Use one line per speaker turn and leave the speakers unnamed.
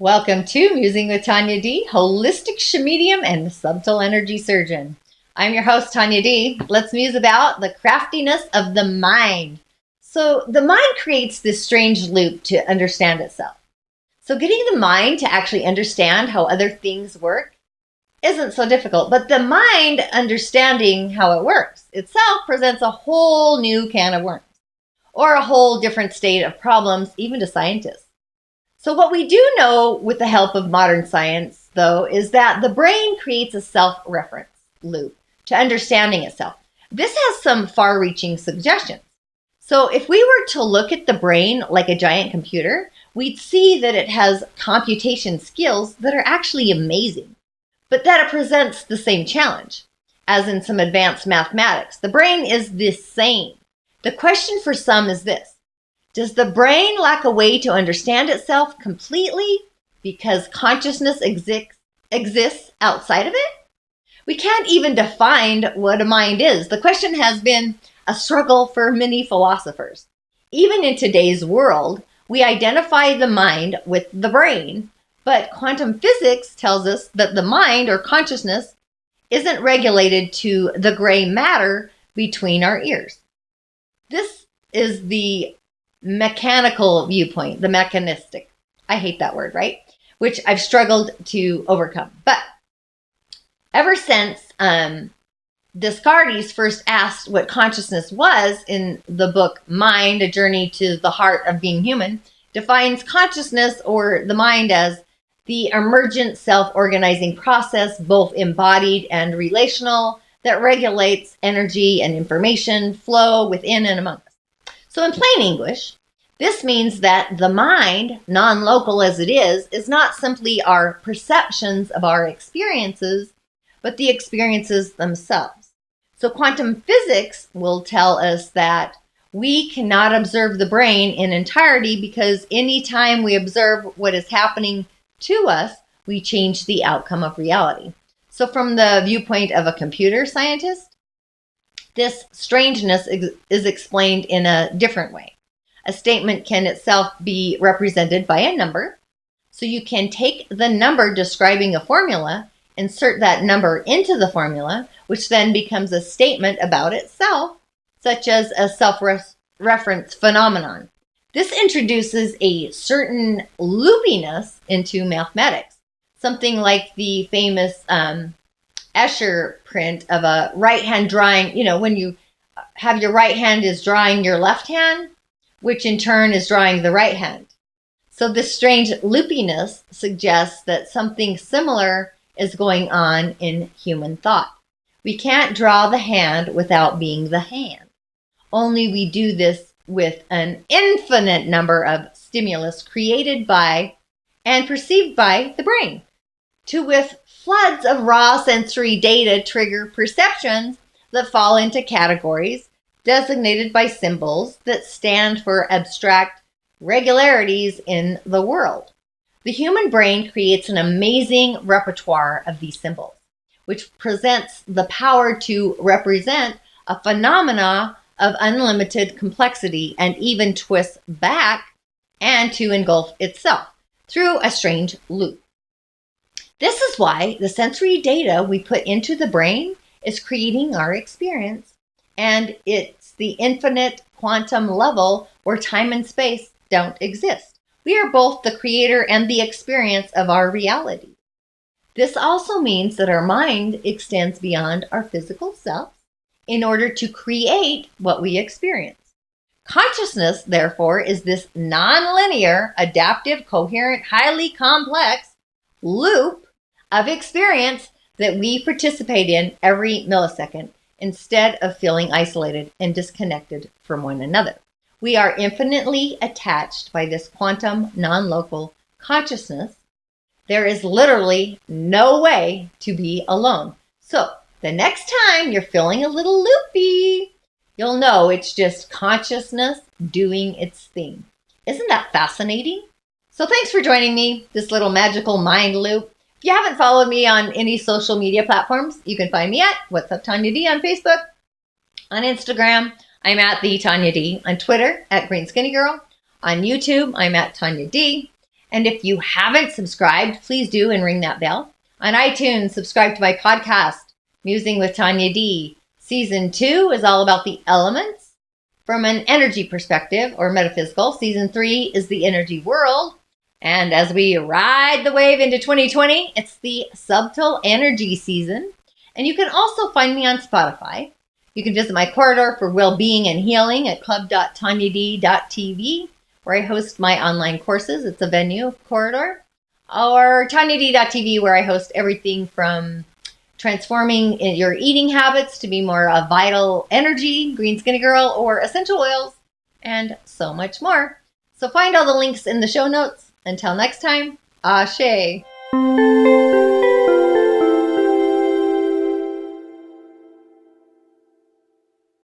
Welcome to Musing with Tanya D, holistic medium and subtle energy surgeon. I'm your host, Tanya D. Let's muse about the craftiness of the mind. So the mind creates this strange loop to understand itself. So getting the mind to actually understand how other things work isn't so difficult, but the mind understanding how it works itself presents a whole new can of worms, or a whole different state of problems, even to scientists. So what we do know with the help of modern science, though, is that the brain creates a self-reference loop to understanding itself. This has some far-reaching suggestions. So if we were to look at the brain like a giant computer, we'd see that it has computation skills that are actually amazing, but that it presents the same challenge as in some advanced mathematics. The brain is the same. The question for some is this: does the brain lack a way to understand itself completely because consciousness exists outside of it? We can't even define what a mind is. The question has been a struggle for many philosophers. Even in today's world, we identify the mind with the brain, but quantum physics tells us that the mind or consciousness isn't regulated to the gray matter between our ears. This is the mechanical viewpoint, the mechanistic. I hate that word, right? Which I've struggled to overcome. But ever since Descartes first asked what consciousness was in the book Mind, A Journey to the Heart of Being Human, defines consciousness or the mind as the emergent self-organizing process, both embodied and relational, that regulates energy and information flow within and among us. So in plain English, this means that the mind, non-local as it is not simply our perceptions of our experiences, but the experiences themselves. So quantum physics will tell us that we cannot observe the brain in entirety because anytime we observe what is happening to us, we change the outcome of reality. So from the viewpoint of a computer scientist, this strangeness is explained in a different way. A statement can itself be represented by a number. So you can take the number describing a formula, insert that number into the formula, which then becomes a statement about itself, such as a self-reference phenomenon. This introduces a certain loopiness into mathematics, something like the famous Escher print of a right hand drawing, when you have your right hand is drawing your left hand, which in turn is drawing the right hand. So this strange loopiness suggests that something similar is going on in human thought. We can't draw the hand without being the hand. Only we do this with an infinite number of stimulus created by and perceived by the brain, to with floods of raw sensory data trigger perceptions that fall into categories designated by symbols that stand for abstract regularities in the world. The human brain creates an amazing repertoire of these symbols, which presents the power to represent a phenomena of unlimited complexity and even twists back and to engulf itself through a strange loop. This is why the sensory data we put into the brain is creating our experience, and it's the infinite quantum level where time and space don't exist. We are both the creator and the experience of our reality. This also means that our mind extends beyond our physical self in order to create what we experience. Consciousness, therefore, is this nonlinear, adaptive, coherent, highly complex loop of experience that we participate in every millisecond instead of feeling isolated and disconnected from one another. We are infinitely attached by this quantum non-local consciousness. There is literally no way to be alone. So the next time you're feeling a little loopy, you'll know it's just consciousness doing its thing. Isn't that fascinating? So thanks for joining me, this little magical mind loop. If you haven't followed me on any social media platforms, you can find me at What's Up Tanya D on Facebook. On Instagram, I'm at the Tanya D. On Twitter, at Green Skinny Girl. On YouTube, I'm at Tanya D. And if you haven't subscribed, please do and ring that bell. On iTunes, subscribe to my podcast, Musing with Tanya D. Season 2 is all about the elements from an energy perspective or metaphysical. Season 3 is the energy world. And as we ride the wave into 2020, it's the subtle energy season. And you can also find me on Spotify. You can visit my corridor for well-being and healing at club.tanyad.tv, where I host my online courses. It's a venue corridor. Or tanyad.tv, where I host everything from transforming your eating habits to be more a vital energy, green skinny girl, or essential oils, and so much more. So find all the links in the show notes. Until next time, Ashe.